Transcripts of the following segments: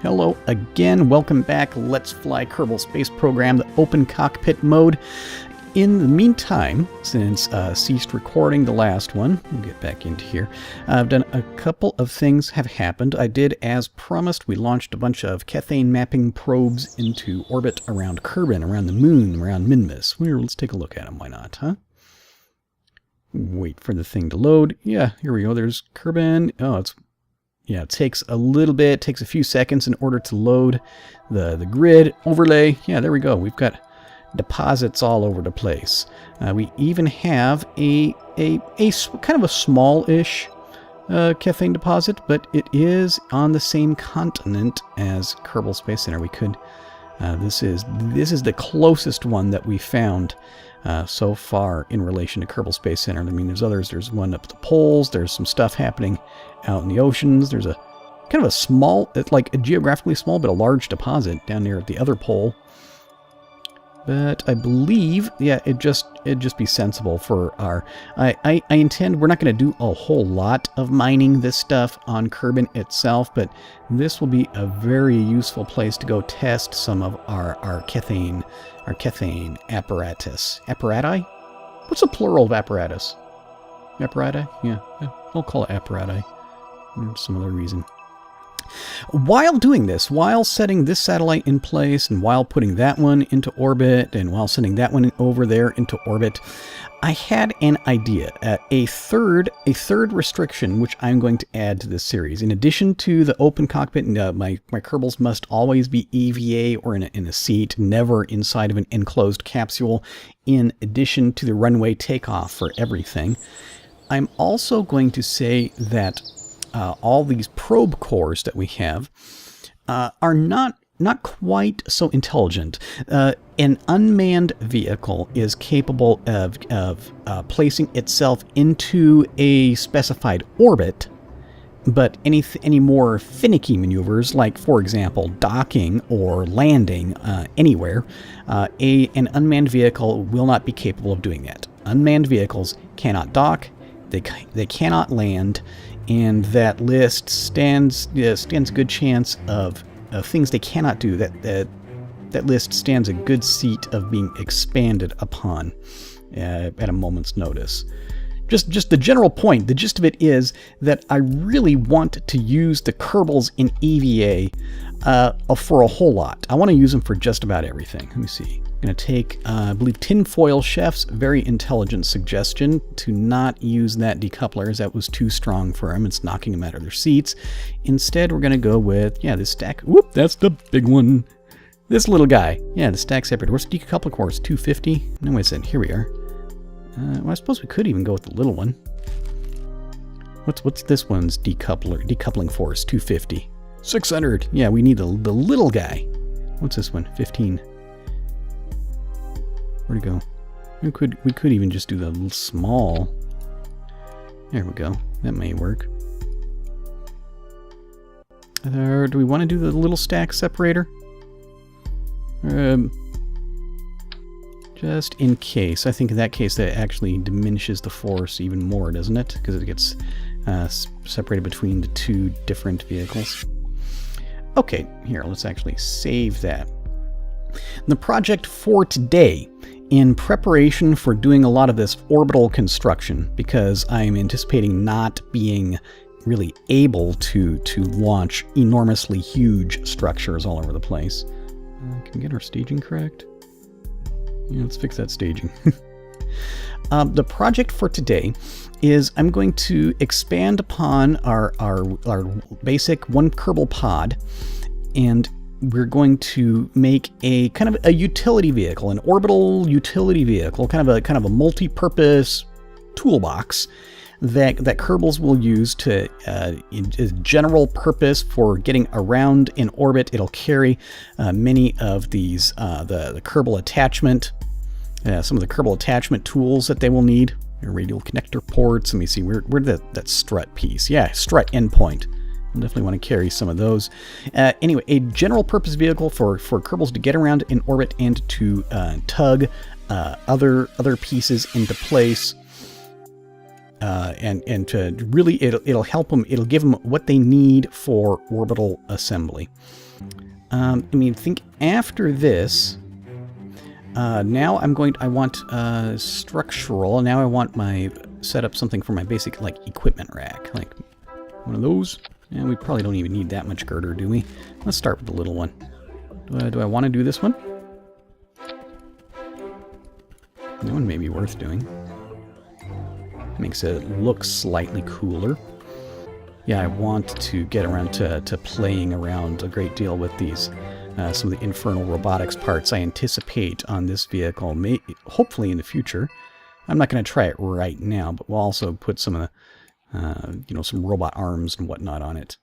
Hello again, welcome back. Let's fly Kerbal Space Program, the open cockpit mode. In the meantime, since ceased recording the last one, we'll get back into here. I've done a couple of things have happened. I did, as promised, we launched a bunch of Cathane mapping probes into orbit around Kerbin, around the moon, around Minmus. Let's take a look at them, why not, huh? Wait for the thing to load. Yeah, here we go, there's Kerbin. Oh, it takes a little bit, takes a few seconds in order to load the grid overlay. Yeah, there we go. We've got deposits all over the place. We even have a kind of a small-ish Cathane deposit, but it is on the same continent as Kerbal Space Center. We could. This is the closest one that we found so far in relation to Kerbal Space Center. I mean, there's others. There's one up at the poles. There's some stuff happening out in the oceans. There's a kind of a small, like a geographically small, but a large deposit down there at the other pole. But I believe, yeah, it'd just be sensible for our. I intend we're not going to do a whole lot of mining this stuff on Kerbin itself, but this will be a very useful place to go test some of our Cathane apparatus. Apparati? What's the plural of apparatus? Apparati? Yeah, I'll call it apparati. There's some other reason. While doing this, while setting this satellite in place, and while putting that one into orbit, and while sending that one over there into orbit, I had an idea, a third restriction which I'm going to add to this series. In addition to the open cockpit, my Kerbals must always be EVA or in a seat, never inside of an enclosed capsule, in addition to the runway takeoff for everything. I'm also going to say that all these probe cores that we have are not quite so intelligent. An unmanned vehicle is capable of placing itself into a specified orbit, but any more finicky maneuvers, like, for example, docking or landing anywhere, an unmanned vehicle will not be capable of doing that. Unmanned vehicles cannot dock, they cannot land, and that list stands a good chance of things they cannot do. That list stands a good seat of being expanded upon at a moment's notice. Just the general point, the gist of it is that I really want to use the Kerbals in EVA for a whole lot. I want to use them for just about everything. Let me see. I'm going to take, I believe, Tinfoil Chef's very intelligent suggestion to not use that decoupler, as that was too strong for them. It's knocking them out of their seats. Instead, we're going to go with, this stack. Whoop, that's the big one. This little guy. Yeah, the stack separator. Where's the decoupler core? It's 250. No, wait a second. Here we are. Well, I suppose we could even go with the little one. What's this one's decoupling force? 250. 600. Yeah, we need the little guy. What's this one? 15. Where'd it go? We could even just do the little small. There we go. That may work. Do we want to do the little stack separator? Just in case. I think in that case that actually diminishes the force even more, doesn't it? Because it gets separated between the two different vehicles. Okay, here, let's actually save that. The project for today, in preparation for doing a lot of this orbital construction, because I'm anticipating not being really able to launch enormously huge structures all over the place. Can we get our staging correct? Yeah, let's fix that staging. The project for today is I'm going to expand upon our basic one Kerbal pod, and we're going to make a kind of a utility vehicle, an orbital utility vehicle, kind of a multi-purpose toolbox that Kerbals will use to in general purpose for getting around in orbit. It'll carry many of these the Kerbal attachment, some of the Kerbal attachment tools that they will need. Radial connector ports. Let me see, where that strut piece? Yeah, strut endpoint. We'll definitely want to carry some of those. Anyway, a general purpose vehicle for Kerbals to get around in orbit and to tug other pieces into place. and to really, it'll help them. It'll give them what they need for orbital assembly. I mean, think after this. Now I want structural. Now I want set up something for my basic like equipment rack, like one of those. And we probably don't even need that much girder, do we? Let's start with the little one. Do I want to do this one? That one may be worth doing. Makes it look slightly cooler. Yeah, I want to get around to playing around a great deal with these. Some of the infernal robotics parts I anticipate on this vehicle, hopefully in the future. I'm not going to try it right now, but we'll also put some of the, some robot arms and whatnot on it.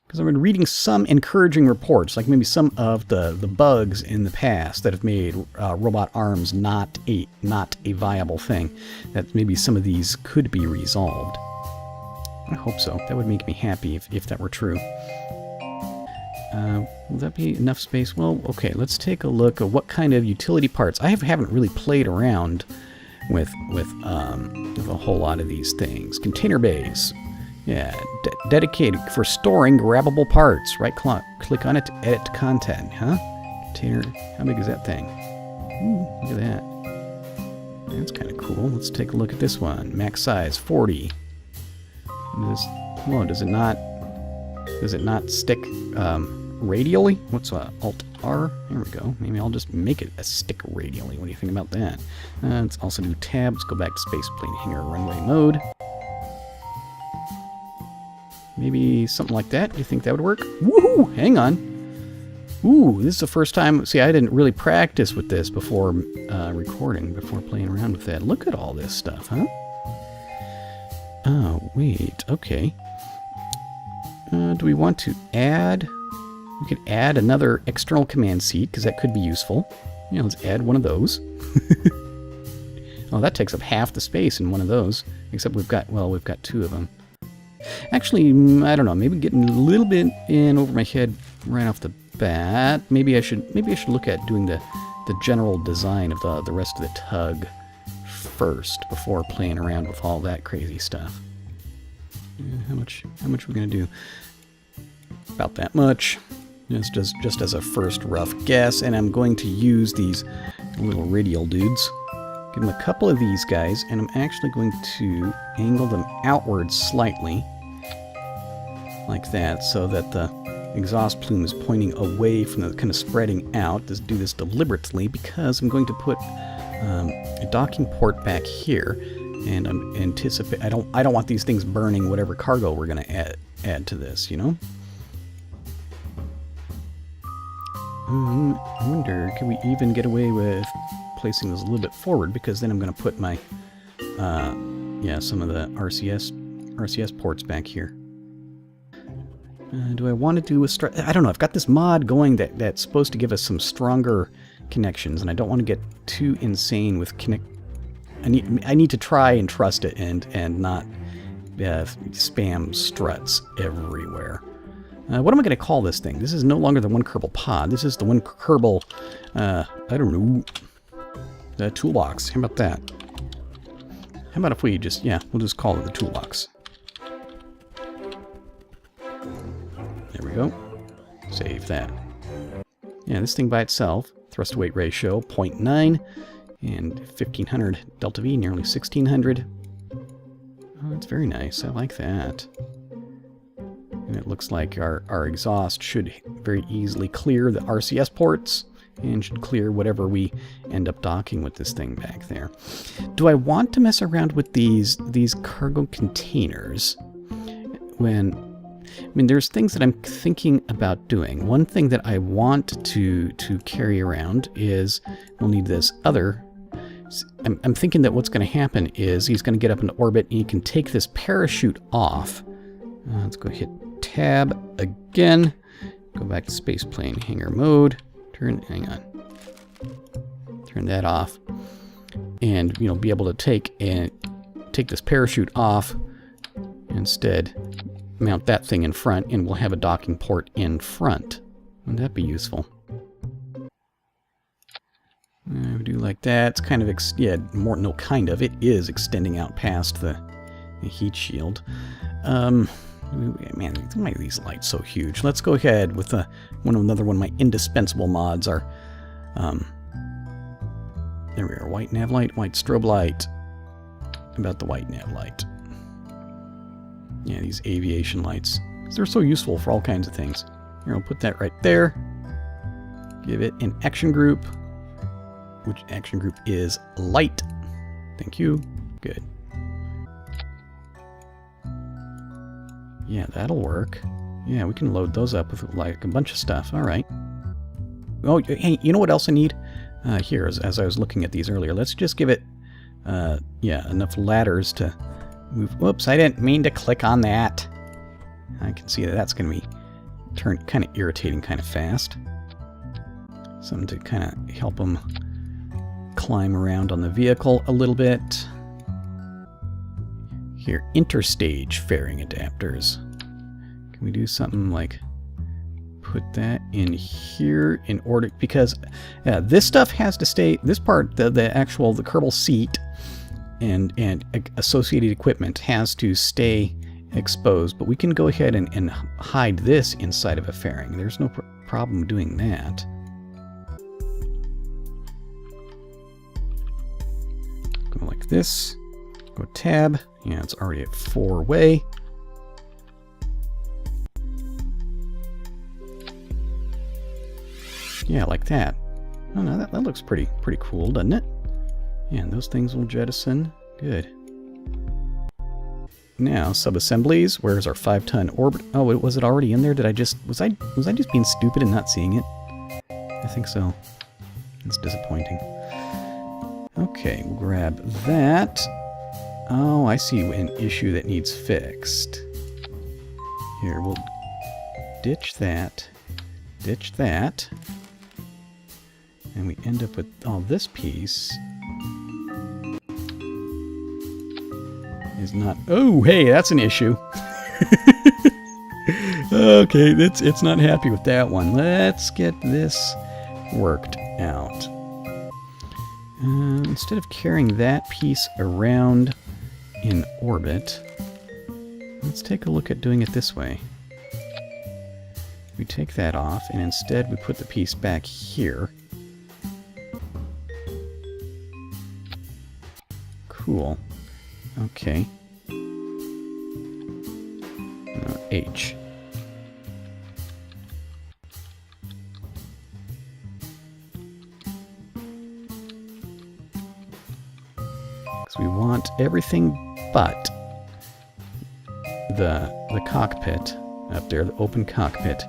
Because I've been reading some encouraging reports, like maybe some of the bugs in the past that have made robot arms not a viable thing. That maybe some of these could be resolved. I hope so. That would make me happy if that were true. Will that be enough space? Well, okay, let's take a look at what kind of utility parts. I haven't really played around with a whole lot of these things. Container bays. Yeah, dedicated for storing grabbable parts. Right click on it to edit content, huh? Container, how big is that thing? Ooh, look at that. That's kind of cool. Let's take a look at this one. Max size 40. Does it not stick radially? What's Alt R? There we go. Maybe I'll just make it a stick radially. What do you think about that? Let's also do tab. Let's go back to space plane hangar runway mode. Maybe something like that. Do you think that would work? Woohoo! Hang on. Ooh, this is the first time. See, I didn't really practice with this before recording, before playing around with that. Look at all this stuff, huh? Oh, wait. Okay. Do we want to add? We could add another external command seat, because that could be useful. Yeah, let's add one of those. Oh, that takes up half the space in one of those. Except we've got two of them. Actually, I don't know. Maybe getting a little bit in over my head right off the bat. Maybe I should look at doing the general design of the rest of the tug first before playing around with all that crazy stuff. How much are we gonna do? About that much. Just as a first rough guess, and I'm going to use these little radial dudes. Give them a couple of these guys, and I'm actually going to angle them outwards slightly, like that, so that the exhaust plume is pointing away from the kind of spreading out. Just do this deliberately because I'm going to put a docking port back here, and I'm I don't want these things burning whatever cargo we're going to add to this, you know. I wonder, can we even get away with placing this a little bit forward, because then I'm going to put my some of the RCS ports back here. Do I want to do a I don't know. I've got this mod going that's supposed to give us some stronger connections, and I don't want to get too insane with I need to try and trust it and not spam struts everywhere. What am I going to call this thing? This is no longer the one Kerbal pod. This is the one Kerbal, I don't know, the toolbox. How about that? How about if we we'll just call it the toolbox. There we go. Save that. Yeah, this thing by itself, thrust to weight ratio 0.9 and 1500 delta V, nearly 1600. Oh, that's very nice. I like that. And it looks like our exhaust should very easily clear the RCS ports and should clear whatever we end up docking with this thing back there. Do I want to mess around with these cargo containers? There's things that I'm thinking about doing. One thing that I want to carry around is we'll need this other. I'm thinking that what's going to happen is he's going to get up into orbit and he can take this parachute off. Let's go hit tab again. Go back to space plane hangar mode. Turn that off, and be able to take this parachute off. Instead, mount that thing in front, and we'll have a docking port in front. Wouldn't that be useful? We do like that. It's kind of it is extending out past the A heat shield. Man, why are these lights so huge? Let's go ahead with another one of my indispensable mods. There we are. White nav light, white strobe light. About the white nav light. Yeah, these aviation lights. They're so useful for all kinds of things. Here, I'll put that right there. Give it an action group. Which action group is light. Thank you. Good. Yeah, that'll work. Yeah, we can load those up with like a bunch of stuff. All right. Oh, hey, you know what else I need? Here, as I was looking at these earlier, let's just give it, yeah, enough ladders to move. Whoops, I didn't mean to click on that. I can see that that's going to be kind of irritating kind of fast. Something to kind of help them climb around on the vehicle a little bit. Here, interstage fairing adapters. Can we do something like put that in here in order, because this stuff has to stay, this part, the Kerbal seat and associated equipment has to stay exposed, but we can go ahead and hide this inside of a fairing. There's no problem doing that. Go like this, go tab, yeah, it's already at 4-way. Yeah, like that. Oh no, that looks pretty cool, doesn't it? Yeah, and those things will jettison. Good. Now, subassemblies. Where's our 5-ton orbit? Oh, was it already in there? Was I just being stupid and not seeing it? I think so. It's disappointing. Okay, we'll grab that. Oh, I see an issue that needs fixed. Here, we'll ditch that. Ditch that. And we end up with all this piece is not... Oh, hey, that's an issue. Okay, it's not happy with that one. Let's get this worked out. Instead of carrying that piece around in orbit, let's take a look at doing it this way. We take that off, and instead we put the piece back here. Cool. Okay. H. Because we want everything but the cockpit up there, the open cockpit,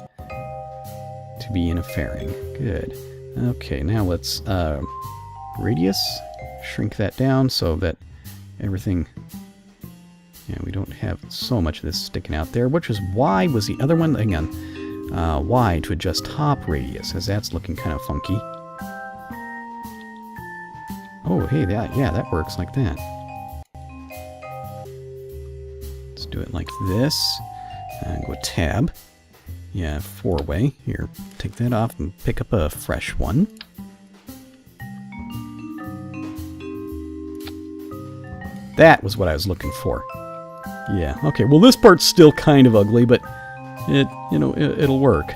to be in a fairing. Good. Okay, now let's radius, shrink that down so that everything, yeah, we don't have so much of this sticking out there, which is why was the other one, hang on, Y to adjust top radius, as that's looking kind of funky. Oh, hey, that works like that. Let's do it like this, and go tab. Yeah, 4-way. Here, take that off and pick up a fresh one. That was what I was looking for. Yeah, okay, well this part's still kind of ugly, but it'll work.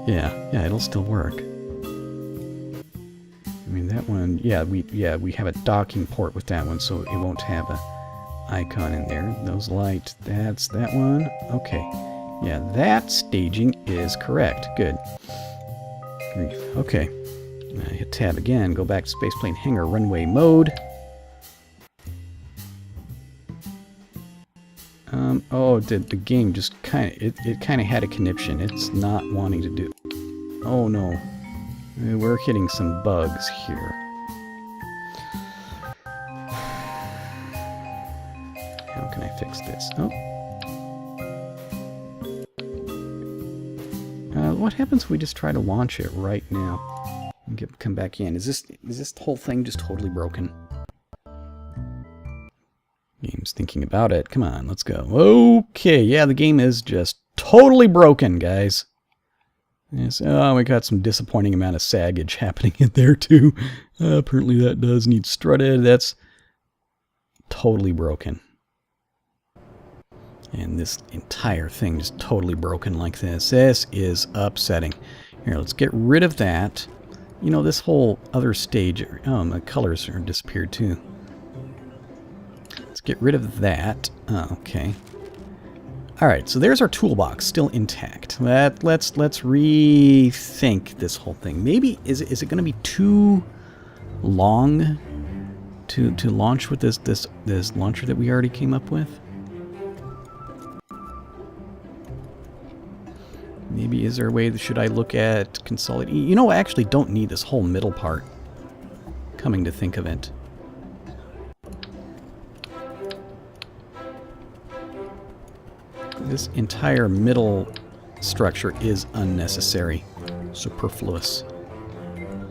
Yeah, it'll still work. I mean, that one, we have a docking port with that one, so it won't have a icon in there. Those lights, that's that one. Okay. Yeah, that staging is correct. Good. Okay. Hit tab again, go back to spaceplane hangar runway mode. Oh, the game just it kind of had a conniption. It's not wanting to do... Oh no. We're hitting some bugs here. How can I fix this? Oh. What happens if we just try to launch it right now? And come back in. Is this whole thing just totally broken? Game's thinking about it. Come on, let's go. Okay, yeah, the game is just totally broken, guys. Yes, oh, we got some disappointing amount of saggage happening in there too. Apparently that does need strutted. That's totally broken. And this entire thing just totally broken like this. This is upsetting. Here, let's get rid of that. You know, this whole other stage, the colors are disappeared too. Let's get rid of that. Oh, okay. Alright, so there's our toolbox, still intact. Let's rethink this whole thing. Maybe, is it going to be too long to launch with this launcher that we already came up with? Maybe is there a way, should I look at consolidating? You know, I actually don't need this whole middle part, coming to think of it. This entire middle structure is unnecessary, superfluous.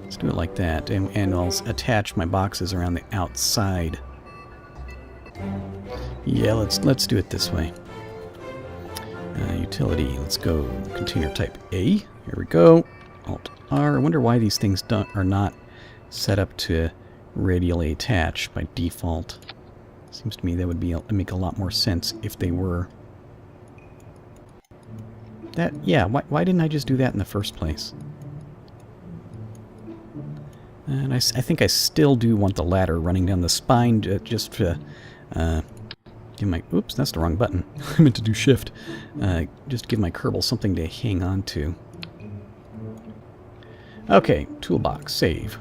Let's do it like that, and I'll attach my boxes around the outside. Yeah, let's do it this way. Utility, let's go container type A. Here we go. Alt R. I wonder why these things are not set up to radially attach by default. Seems to me that would make a lot more sense if they were. Yeah, why didn't I just do that in the first place? And I think I still do want the ladder running down the spine just to give my... Oops, that's the wrong button. I meant to do shift. Just give my Kerbal something to hang on to. Okay, toolbox, save.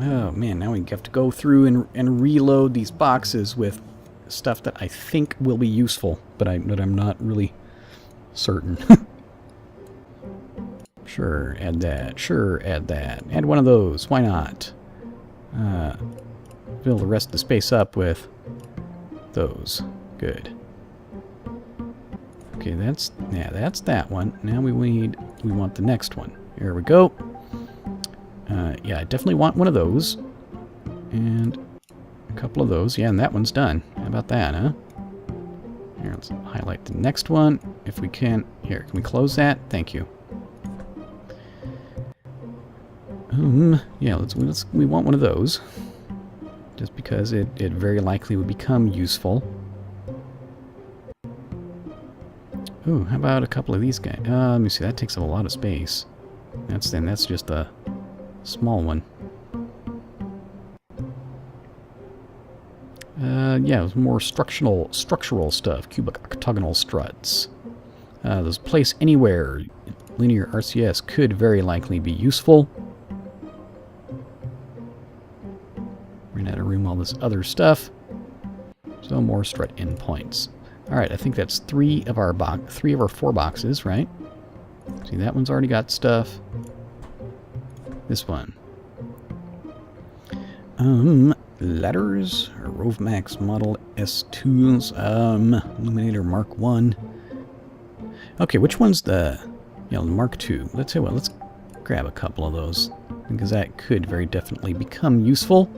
Oh man, now we have to go through and reload these boxes with stuff that I think will be useful, but I'm not really certain. Sure, add that. Sure, add that. Add one of those. Why not? Fill the rest of the space up with those. Good. Okay, that's that one. Now we want the next one. Here we go. Yeah, I definitely want one of those. And a couple of those. Yeah, and that one's done. How about that, huh? Here, let's highlight the next one. If we can. Here, can we close that? Thank you. Yeah, we want one of those. Just because it very likely would become useful. Ooh, how about a couple of these guys? Let me see, that takes up a lot of space. That's just a small one. Yeah, more structural stuff. Cubic octagonal struts. Those place anywhere. Linear RCS could very likely be useful. Ran out of room, all this other stuff. So more strut endpoints. Alright, I think that's three of our 4 boxes, right? See, that one's already got stuff. This one. Letters. Rovmax Model S tools. Illuminator Mark 1. Okay, which one's the Mark II? Let's grab a couple of those, because that could very definitely become useful.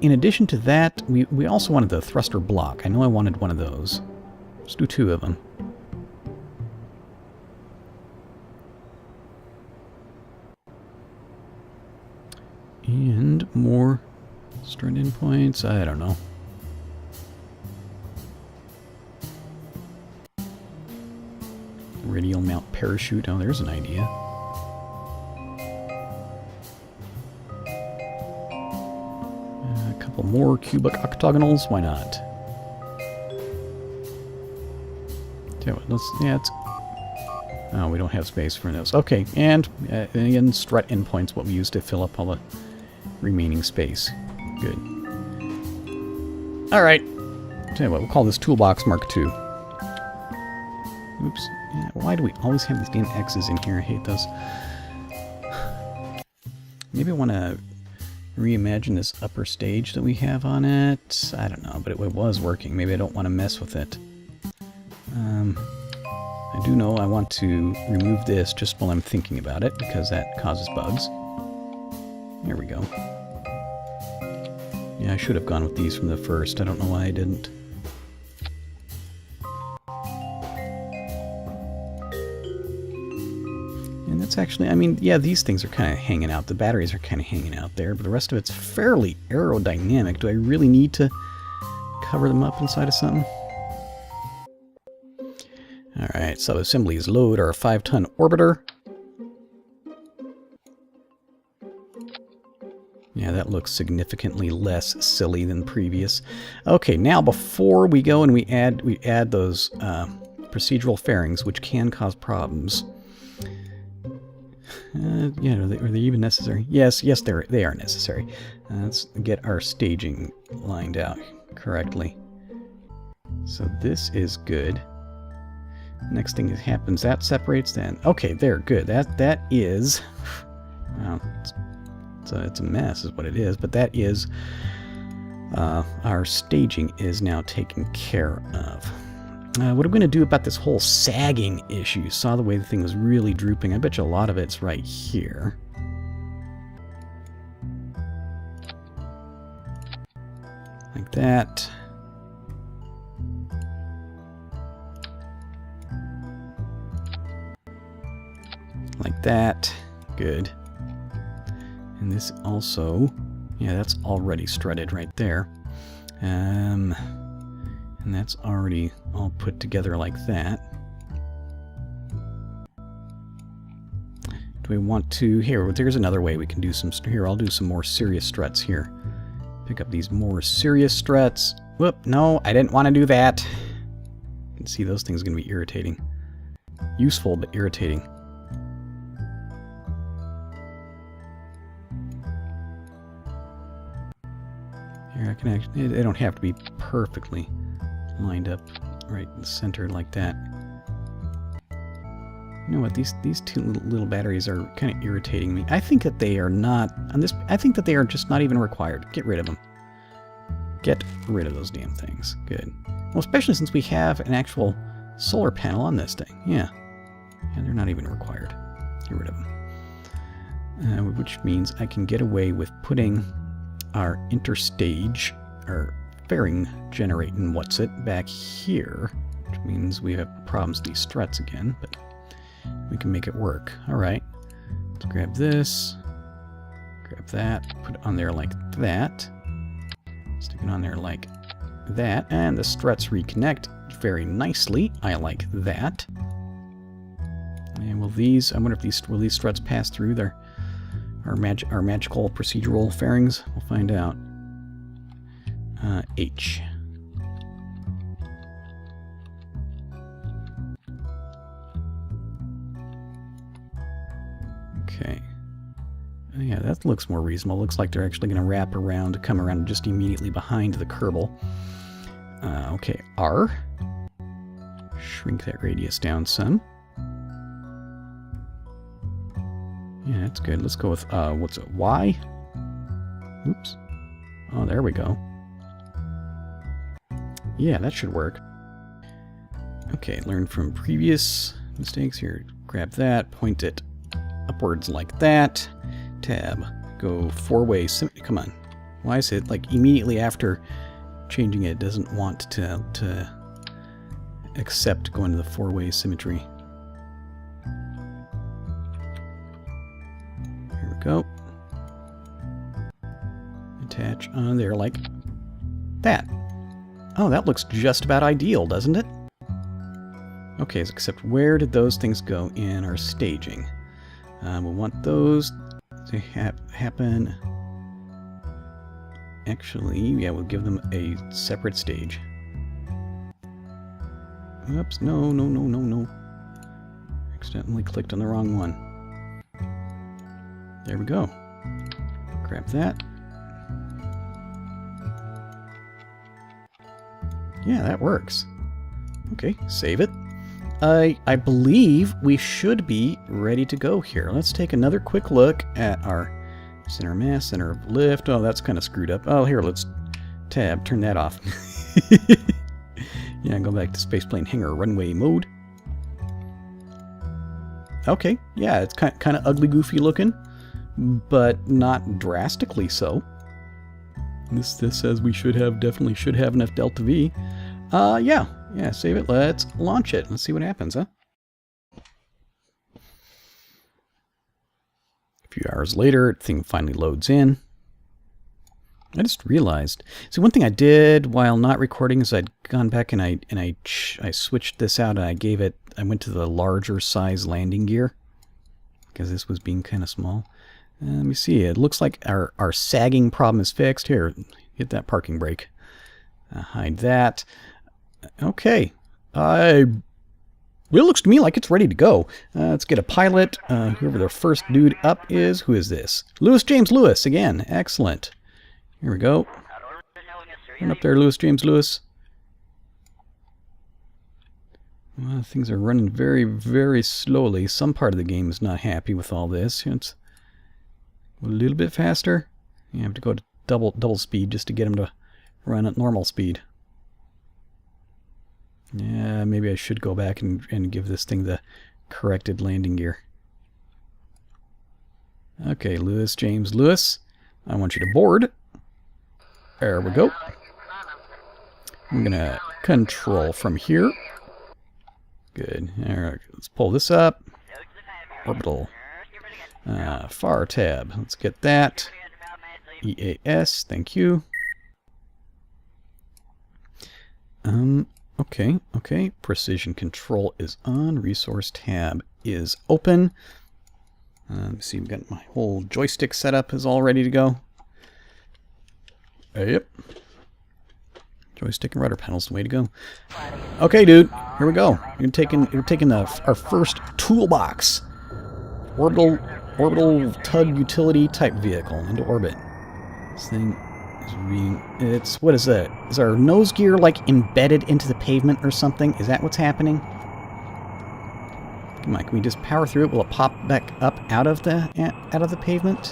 In addition to that, we also wanted the thruster block. I know I wanted one of those. Let's do 2 of them. And more strut endpoints. I don't know. Radial mount parachute. Oh, there's an idea. A couple more cubic octagonals. Why not? Oh, we don't have space for those. Okay, and again, strut endpoints, what we use to fill up all the remaining space. Good. All right. Tell you what, we'll call this Toolbox Mark II. Oops. Yeah, why do we always have these damn X's in here? I hate those. Maybe I want to reimagine this upper stage that we have on it. I don't know, but it was working. Maybe I don't want to mess with it. I do know I want to remove this just while I'm thinking about it, because that causes bugs. There we go. Yeah, I should have gone with these from the first. I don't know why I didn't. And That's actually, I mean, yeah, these things are kind of hanging out. The batteries are kind of hanging out there, but the rest of it's fairly aerodynamic. Do I really need to cover them up inside of something? Alright, so assemblies load our 5-ton orbiter. Yeah, that looks significantly less silly than previous. Okay, now before we go and we add those procedural fairings, which can cause problems. Yeah, are they even necessary? Yes, they are necessary. Let's get our staging lined out correctly. So this is good. Next thing that happens, that separates then. Okay, there, good. That is... Well, it's a mess is what it is, but that is... our staging is now taken care of. What are we going to do about this whole sagging issue? You saw the way the thing was really drooping. I bet you a lot of it's right here. Like that. Like that. Good. And this also... Yeah, that's already strutted right there. And that's already all put together like that. Do we want to... Here, there's another way we can do some... Here, I'll do some more serious struts here. Pick up these more serious struts. Whoop, no, I didn't want to do that. You can see those things are going to be irritating. Useful, but irritating. Here, I can actually... They don't have to be perfectly lined up right in the center like that. You know what? These two little batteries are kind of irritating me. I think that they are not... On this, I think that they are just not even required. Get rid of them. Get rid of those damn things. Good. Well, especially since we have an actual solar panel on this thing. Yeah. Yeah, they're not even required. Get rid of them. Which means I can get away with putting our interstage, or fairing generating back here, which means we have problems with these struts again, but we can make it work. Alright, let's grab this, grab that, put it on there like that, stick it on there like that, and the struts reconnect very nicely. I like that. And will these, I wonder if will these struts pass through our magical procedural fairings? We'll find out. H. Okay. Yeah, that looks more reasonable. Looks like they're actually going to wrap around, come around just immediately behind the Kerbal. Okay, R. Shrink that radius down some. Yeah, that's good. Let's go with, what's it, Y? Oops. Oh, there we go. Yeah, that should work. Okay, learn from previous mistakes. Here, grab that, point it upwards like that. Tab, go four-way, come on. Why is it, like, immediately after changing it doesn't want to accept going to the four-way symmetry? Here we go. Attach on there like that. Oh, that looks just about ideal, doesn't it? Okay, except where did those things go in our staging? We'll want those to happen. Actually, yeah, we'll give them a separate stage. Oops, no. Accidentally clicked on the wrong one. There we go. Grab that. Yeah, that works. Okay, save it. I believe we should be ready to go here. Let's take another quick look at our center of mass, center of lift. Oh, that's kind of screwed up. Oh, here, let's tab, turn that off. Yeah, go back to spaceplane hangar runway mode. Okay, yeah, it's kind of ugly, goofy looking, but not drastically so. This says we definitely should have enough delta V. Yeah, save it. Let's launch it. Let's see what happens, huh? few hours later, the thing finally loads in. I just realized. So one thing I did while not recording is I'd gone back and I switched this out and I went to the larger size landing gear because this was being kind of small. Let me see. It looks like our sagging problem is fixed. Here, hit that parking brake. Hide that. Okay. It looks to me like it's ready to go. Let's get a pilot. Whoever the first dude up is. Who is this? Louis James Lewis again. Excellent. Here we go. Run up there, Louis James Lewis. Well, things are running very, very slowly. Some part of the game is not happy with all this. It's a little bit faster. You have to go to double speed just to get them to run at normal speed. Yeah, maybe I should go back and give this thing the corrected landing gear. Okay, Louis James Lewis, I want you to board. There we go. I'm going to control from here. Good. All right, let's pull this up. Orbital. Far tab. Let's get that. EAS. Thank you. Okay. Precision control is on. Resource tab is open. Let's see, we've got my whole joystick setup is all ready to go. Yep. Joystick and rudder panels the way to go. Okay, dude. Here we go. You're taking our first toolbox. Orbital tug utility type vehicle into orbit. This thing is being... what is that? Is our nose gear like embedded into the pavement or something? Is that what's happening? Come on, can we just power through it? Will it pop back up out of the pavement?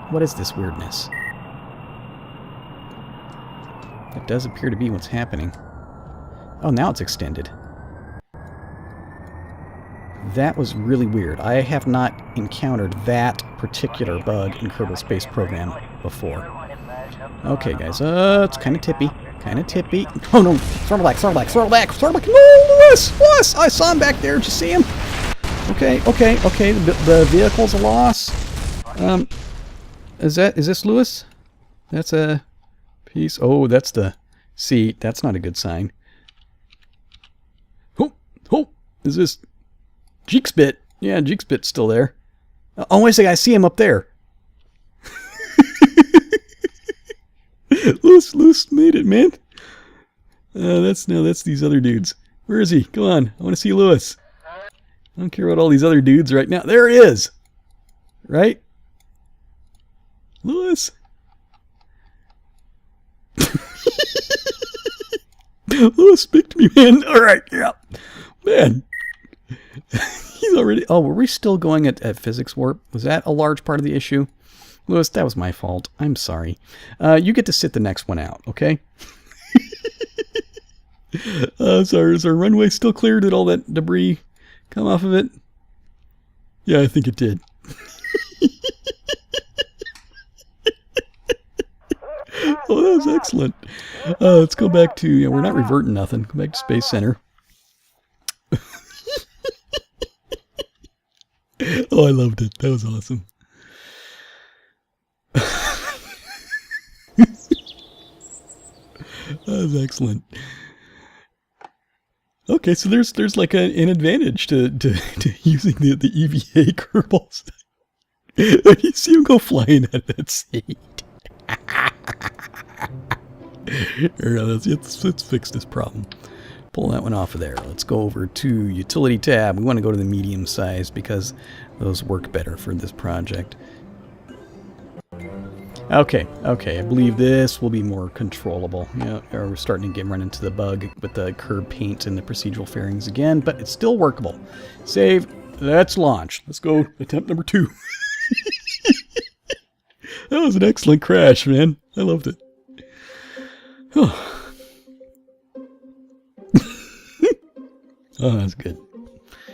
What is this weirdness? That does appear to be what's happening. Oh, now it's extended. That was really weird. I have not encountered that particular bug in Kerbal Space Program before. Okay, guys. It's kind of tippy. Oh, no. Throttle back. No, Lewis! I saw him back there. Did you see him? Okay. The vehicle's a loss. Is this Lewis? That's a... piece. Oh, that's the seat. That's not a good sign. Oh, is this Jeekspit? Yeah, Jeekspit's still there. Oh, wait a second, I see him up there. Lewis made it, man. That's these other dudes. Where is he? Come on, I want to see Lewis. I don't care about all these other dudes right now. There he is. Right? Lewis. Lewis, speak to me, man. All right, yeah, man. He's already. Oh, were we still going at physics warp? Was that a large part of the issue? Lewis, that was my fault. I'm sorry. You get to sit the next one out, okay? Sorry, is our runway still clear? Did all that debris come off of it? Yeah, I think it did. Oh, that was excellent. Let's go back to, we're not reverting nothing. Go back to Space Center. Oh, I loved it. That was awesome. That was excellent. Okay, so there's like an advantage to using the EVA Kerbals. You see him go flying at that seat. Let's fix this problem. Pull that one off of there. Let's go over to utility tab. We want to go to the medium size because those work better for this project. Okay, I believe this will be more controllable. Yeah, we're starting to run into the bug with the curb paint and the procedural fairings again, but it's still workable. Save. Let's launch. Let's go attempt number 2. That was an excellent crash, man. I loved it. Oh, that's good.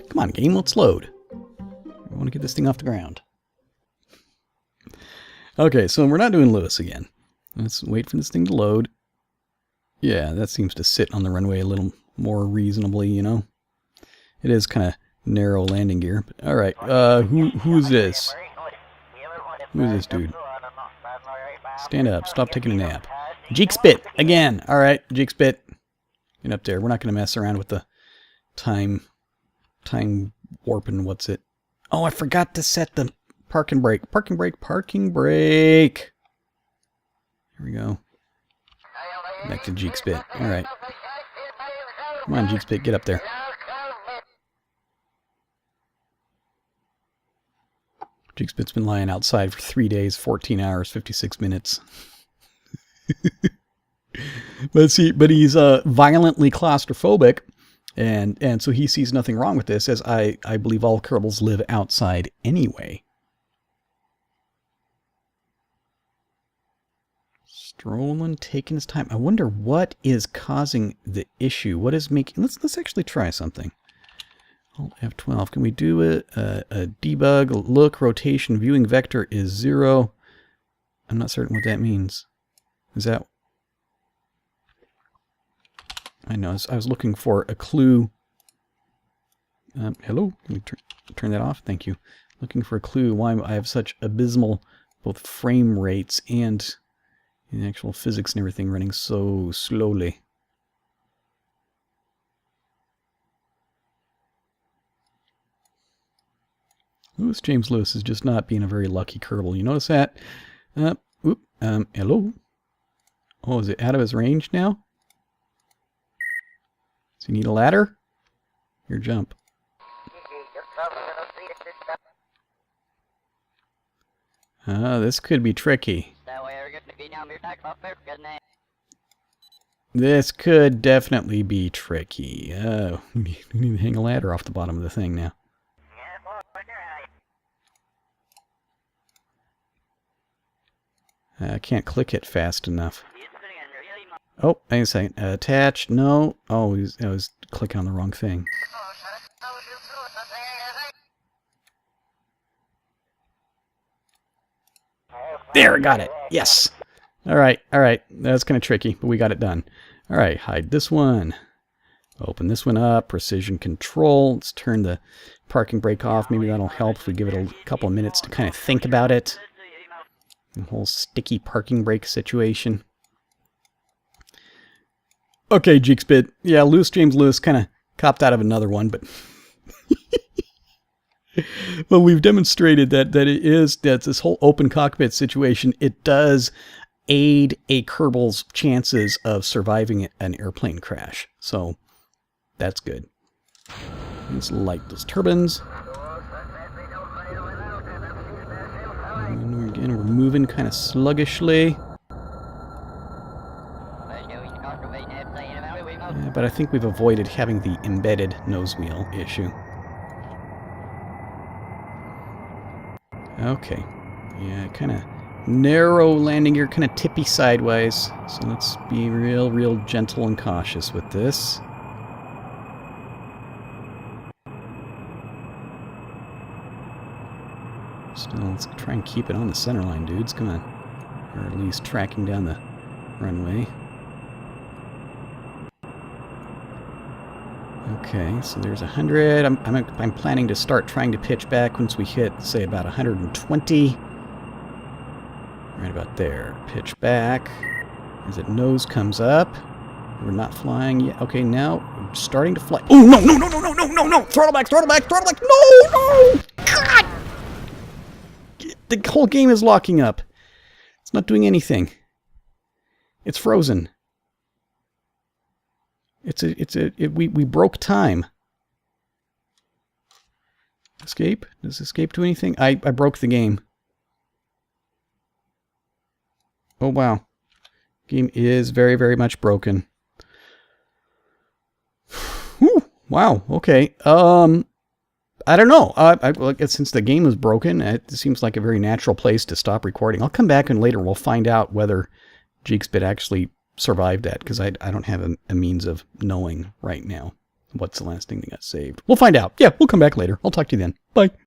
Come on, game, let's load. I want to get this thing off the ground. Okay, so we're not doing Lewis again. Let's wait for this thing to load. Yeah, that seems to sit on the runway a little more reasonably, you know. It is kind of narrow landing gear. But all right, who's this? Who is this dude? Stand up. Stop taking a nap. Jeekspit again. All right, Jeekspit. Get up there. We're not going to mess around with the time warping. What's it? Oh, I forgot to set the parking brake. Parking brake. Parking brake. Here we go. Back to Jeekspit. All right. Come on, Jeekspit. Get up there. Jeekspit's been lying outside for 3 days, 14 hours, 56 minutes. But he's violently claustrophobic, and so he sees nothing wrong with this, as I believe all Kerbals live outside anyway. Strolling, taking his time. I wonder what is causing the issue. What is making... Let's actually try something. Alt F12. Can we do it? A debug, look, rotation, viewing vector is 0. I'm not certain what that means. Is that... I know, I was looking for a clue. Hello? Can we turn that off? Thank you. Looking for a clue why I have such abysmal both frame rates and the actual physics and everything running so slowly. James Lewis is just not being a very lucky Kerbal. You notice that? Hello? Oh, is it out of his range now? Does he need a ladder? Here, jump. This could be tricky. This could definitely be tricky. We need to hang a ladder off the bottom of the thing now. I can't click it fast enough. Oh, wait a second. Attach. No. Oh, I was clicking on the wrong thing. There, got it. Yes. All right. That's kind of tricky, but we got it done. All right, hide this one. Open this one up. Precision control. Let's turn the parking brake off. Maybe that'll help if we give it a couple of minutes to kind of think about it. The whole sticky parking brake situation. Okay, Jeekspit. Yeah, James Lewis kind of copped out of another one, but well, we've demonstrated that this whole open cockpit situation, it does aid a Kerbal's chances of surviving an airplane crash. So that's good. Let's light those turbines. And again, we're moving kind of sluggishly. Yeah, but I think we've avoided having the embedded nose wheel issue. Okay. Yeah, kind of narrow landing gear, kind of tippy sideways. So let's be real gentle and cautious with this. Still, let's try and keep it on the center line, dudes. Come on. Or at least tracking down the runway. Okay, so there's 100. I'm planning to start trying to pitch back once we hit, say, about 120. Right about there. Pitch back. As it nose comes up. We're not flying yet. Okay, now I'm starting to fly. Oh, no! Throttle back! No! God! The whole game is locking up. It's not doing anything. It's frozen. We broke time. Escape? Does escape do anything? I broke the game. Oh, wow. Game is very much broken. Whew, wow, okay. I don't know. I guess since the game is broken, it seems like a very natural place to stop recording. I'll come back and later we'll find out whether Jeekspit actually survived that, because I don't have a means of knowing right now what's the last thing that got saved. We'll find out. Yeah, we'll come back later. I'll talk to you then. Bye.